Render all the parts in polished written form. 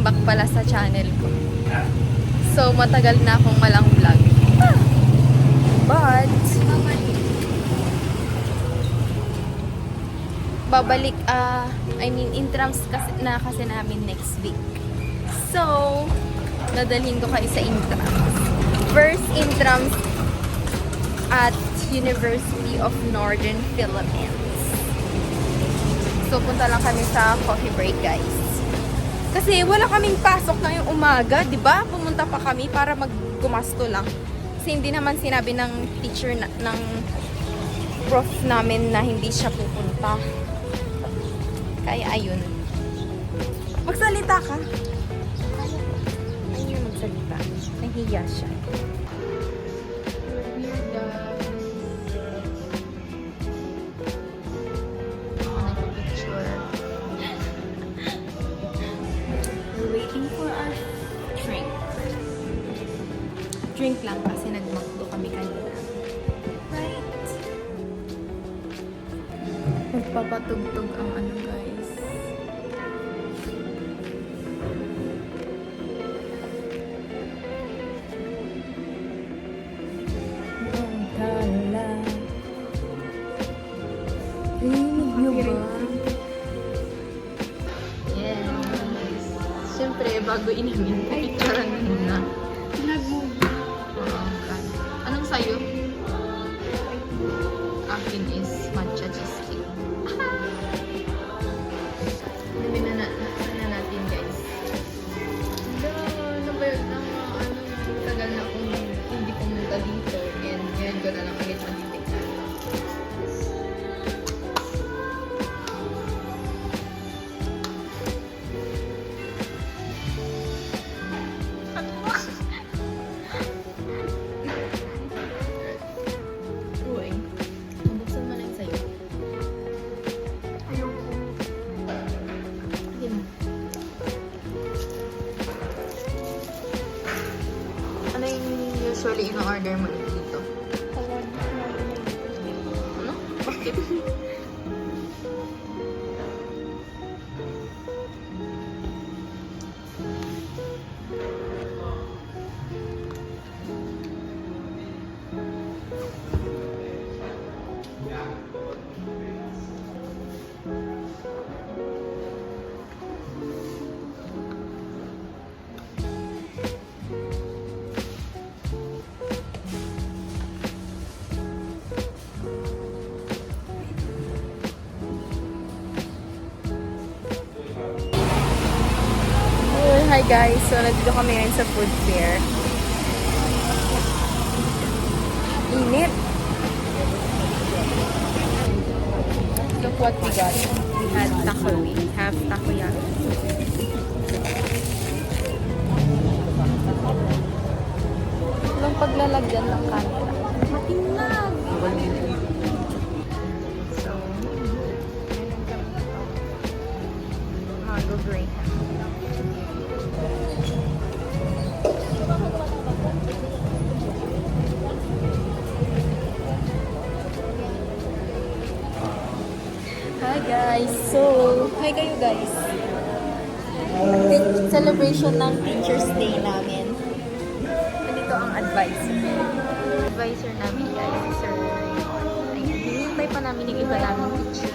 welcome back pala sa channel ko. So, matagal na akong walang vlog. But, babalik, intrams kasi namin next week. So, dadalhin ko kayo sa intrams. First intrams at University of Northern Philippines. So, punta lang kami sa coffee break, guys. Kasi wala kaming pasok ngayong umaga, di ba? Pumunta pa kami para maggumasto lang. Kasi hindi naman sinabi ng teacher ng prof namin na hindi siya pupunta. Kaya ayun. Magsalita ka. Ayun yung magsalita. Nahiya siya. Drink lang kasi nagmakdo kami kanina. Right? Magpapatugtog ang ano, guys. Ang kala. Rinig nyo ba? Yes. Siyempre, bago inamin, picturean mo muna. Anong sa'yo? Akin is matcha cheesecake. Namin na natin, guys. Nabayag na tagal na kung hindi pumunta dito. And ngayon ko na lang ulit matitikman. Usually, ino-order mo dito. Ano? Bakit? Hi guys, so nandito kami ngayon sa food fair. Init! Look what we got. We had taco. We have takoyaki. Walang paglalagyan ng camera. Matinag! So, mango graham. Hi guys! So, hi kayo guys! Celebration ng Teacher's Day namin. Nandito ang advisor. Advisor namin guys, Sir Raymond. Ayun, hinihintay pa namin yung iba namin teachers.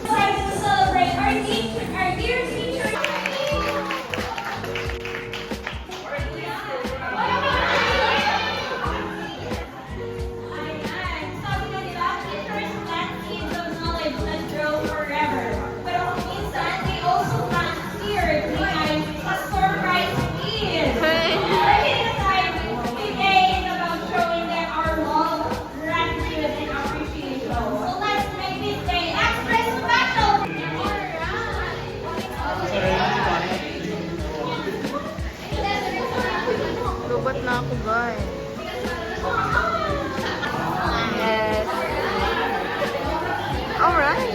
To celebrate our dear teachers. Robot na ako guys. Yes. Alright.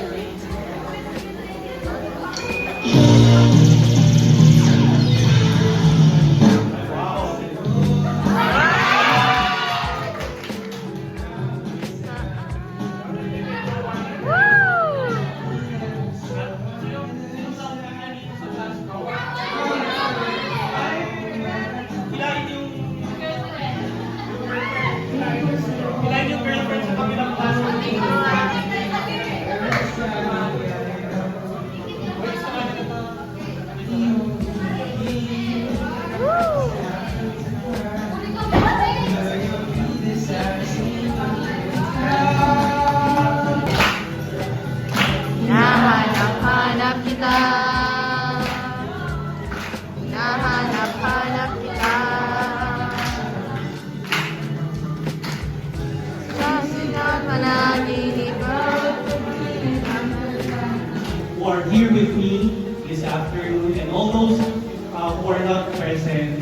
and all those who are not present,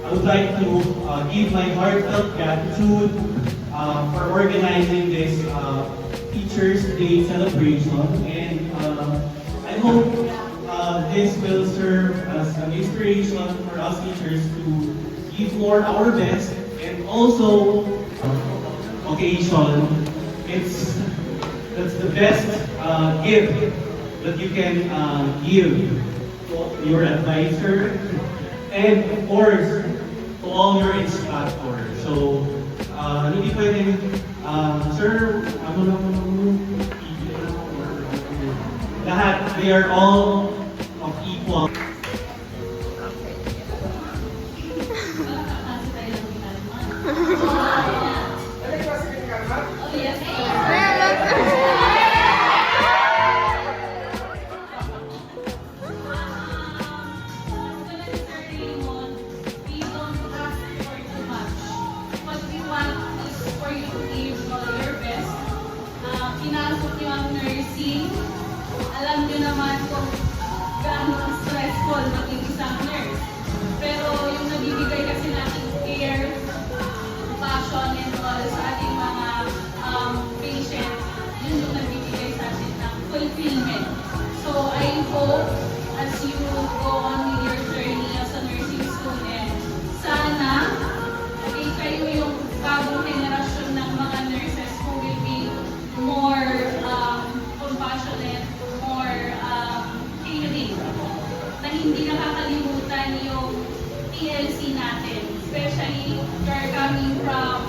I would like to give my heartfelt gratitude for organizing this Teachers Day celebration, and I hope this will serve as an inspiration for us teachers to give more our best, and also occasion. That's the best gift that you can give to your advisor, and of course to all your instructors. So hindi pwedeng sir, lahat, they are all of equal. Pinasok niyo ang nursing. Alam niyo naman kung gaano stressful maging isang nurse. Pero yung nabibigay kasi natin care, passion, and all sa ating mga patients, yun yung nagbibigay sa atin ng fulfillment. So I hope as you go on with your journey as a nursing student, sana kayo yung bagong henerasyon ng mga nurses who will be more compassionate, more caring, na hindi nakakalimutan yung TLC natin. Especially, you are coming from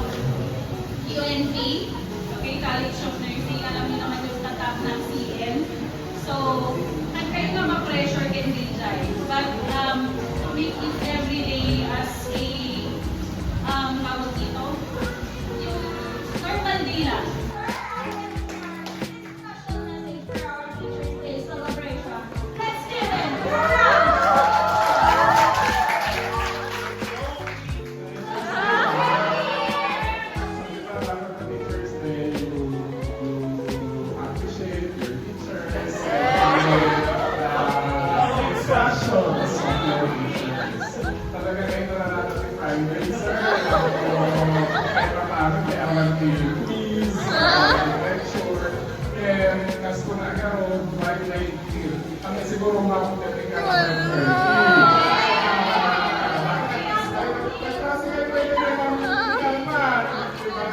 UNP, okay, College of Nursing, alam niyo naman yung tatap ng CN. So, kahit na ma-pressure can be dry. But, make it every day as a, tawag dito, yung normal day lang. Siguro makakapagdating ka ng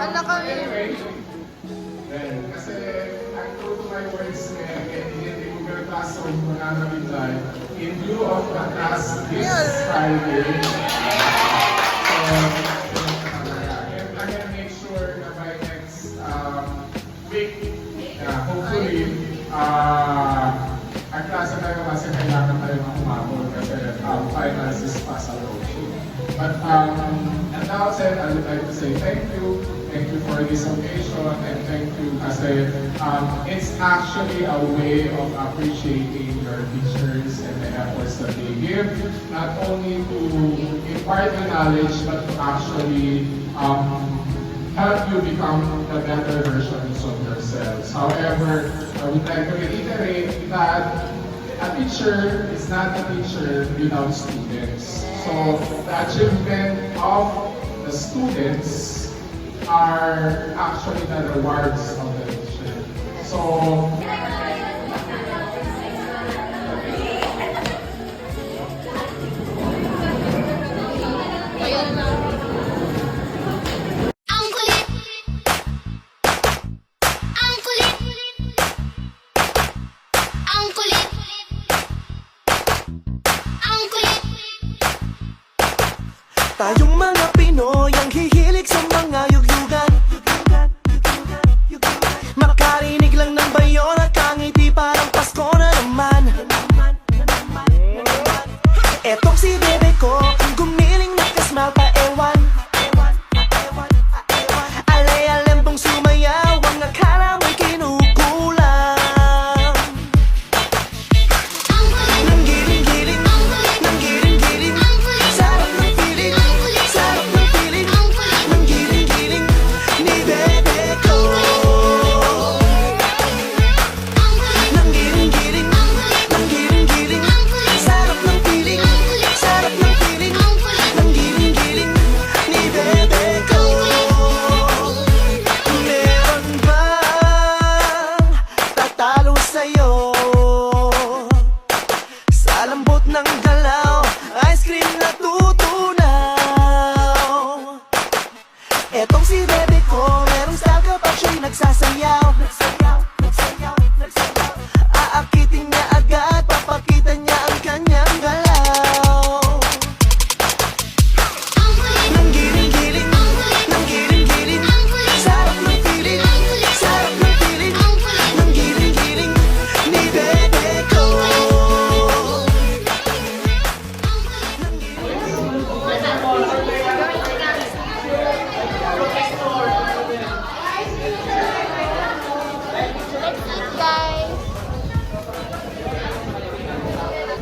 Anak kami. Kasi ang true to my words hindi Google Classroom kung nanabigay in view of the task this Friday. And I can make sure na by next week, hopefully, ang klase tayo kasi kailangan tayo ng umabot kasi finals is fast approaching. But at the outset, I would like to say thank you. Thank you for this occasion, and thank you kasi it's actually a way of appreciating your teachers and the efforts that they give, not only to impart the knowledge, but to actually help you become the better versions of yourselves. However, I would like to reiterate that a teacher is not a teacher without students. So the achievement of the students are actually the rewards of the teacher. So tayong mga Pinoy ang hihilig sa mga yuglugan. Makarinig lang ng bayon at kangiti parang Pasko na naman. Etong si bebe ko, gumiling na kasmal pa ewan. Alay-alembong sumayaw, ang akala mo'y kinukulang. Nang giling-giling, nang giling-giling, sarap ng piling, sarap ng piling. Nang giling-giling, ni bebe ko. Nang giling-giling, Balot ng galaw, ice cream na tutunaw. Etong si bebe ko, merong style kapag siya'y nagsasayaw. Aakitin niya agad, papakita niya ang kanyang galaw. Nang giling-giling, nang giling-giling, sarap ng feeling, sarap ng feeling. Nang giling-giling, ni bebe ko.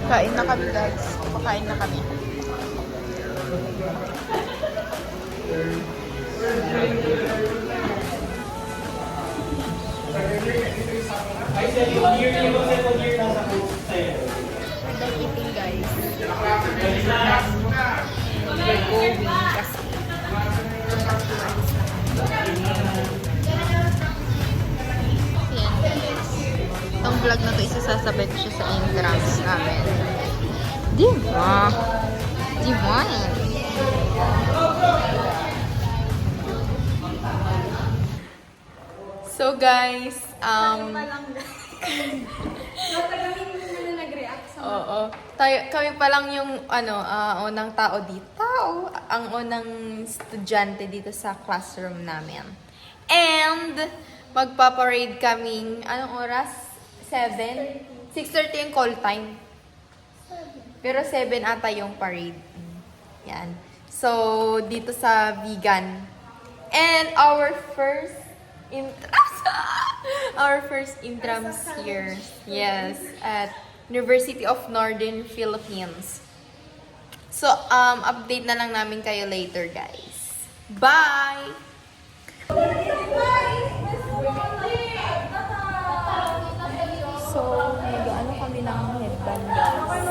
Kain na kami guys. Pakain na kami. We're eating guys. We're going kasi. Yan guys. Itong vlog na to isasasabay ko siya sa entrance namin. Diba? Diba? So guys, oo. Kami pa lang yung unang tao dito. Ang unang estudyante dito sa classroom namin. And magpaparade kaming anong oras? 7? 6:30 yung call time. Pero 7 ata yung parade. Yan. So, dito sa vegan. And our first intrams. Our first intrams here. Yes. At University of Northern Philippines. So, update na lang namin kayo later, guys. Bye! So, nag-ano kami ng headband, guys.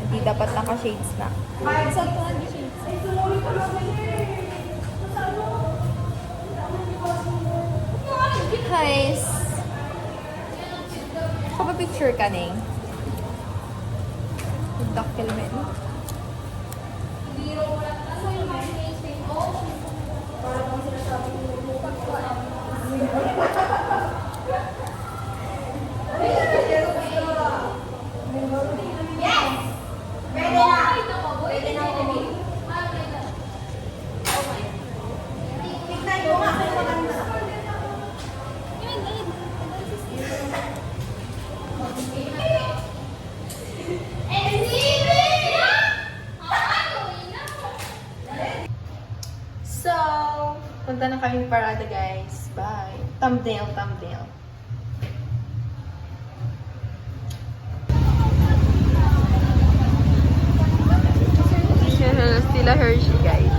Hindi dapat naka-shades na. Guys, picture ka na eh. Document. So, punta na kaming parada, guys. Bye. Thumbnail, thumbnail. Sila Hershey, guys.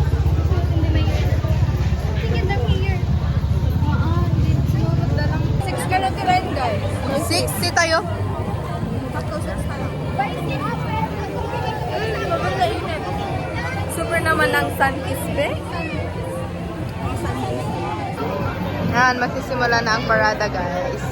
6 ka na tirahin, guys. 60 tayo. Super naman ng Sunkiss, be. Yan, magsisimula na ang parada, guys.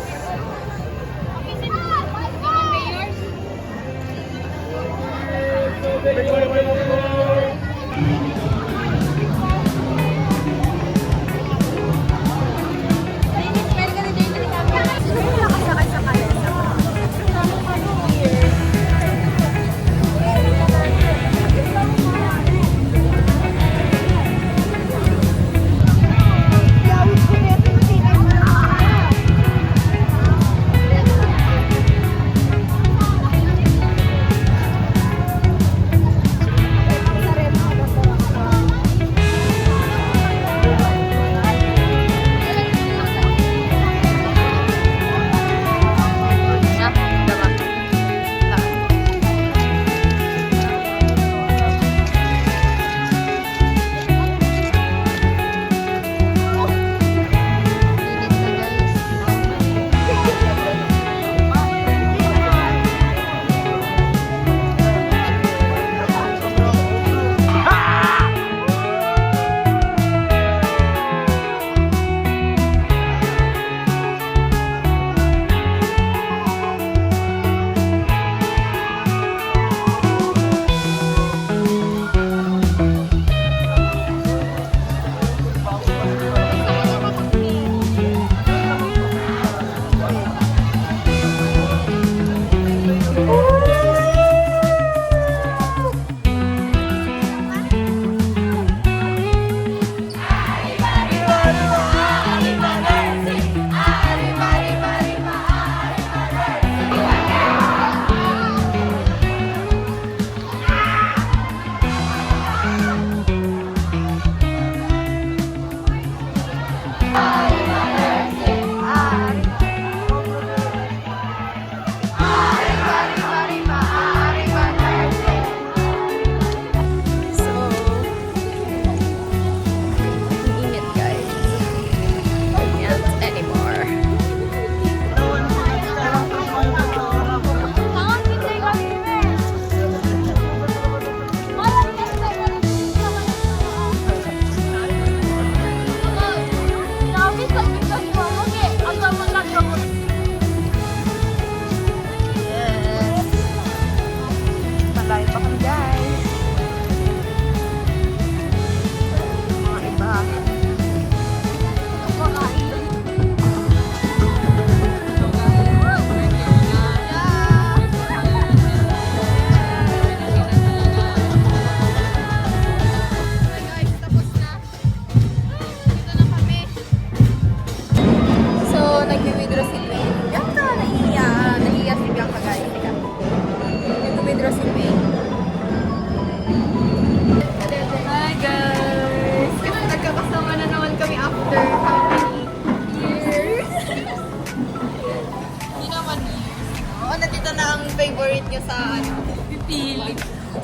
nandito na ang favorite nyo sa ano? Pipili.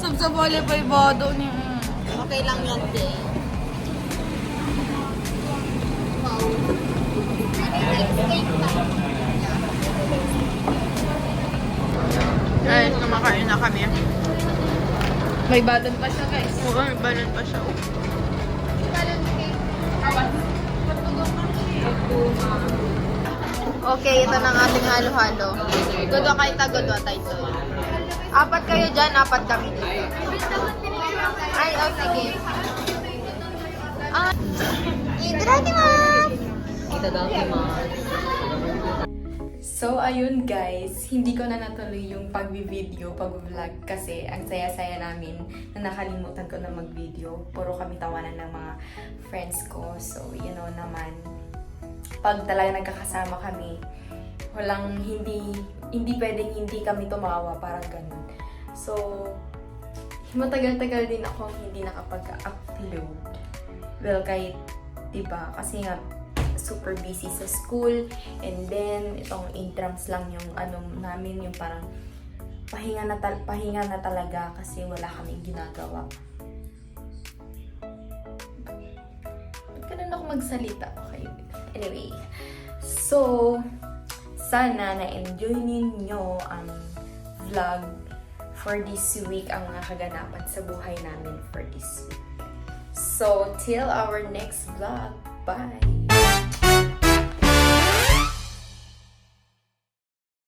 Sabsabole pa ibado niya. Okay lang yan, din. Wow. Guys, kumakain na kami. May balon pa siya, guys. Oo, may balon pa siya. Okay, ito na ang ating halo-halo. Godo kay Tagodo, Taito. 4 kayo dyan, 4 kami dito. Ay, oh, sige. Ah, So, ayun guys, hindi ko na natuloy yung pag-video, pag-vlog kasi ang saya-saya namin na nakalimutan ko na mag-video. Puro kami tawanan ng mga friends ko. So, you know naman, pag talaga nagkakasama kami, walang hindi pwedeng hindi kami tumawa, parang ganun. So, matagal-tagal din ako hindi nakapag-upload. Well, kahit, diba, kasi nga, super busy sa school, and then, itong intrams lang yung ano namin, yung parang pahinga na talaga kasi wala kaming ginagawa. Ba't ganun ako magsalita? Okay. Anyway, so, sana na-enjoy ninyo ang vlog for this week, ang mga kaganapan sa buhay namin for this week. So, till our next vlog. Bye!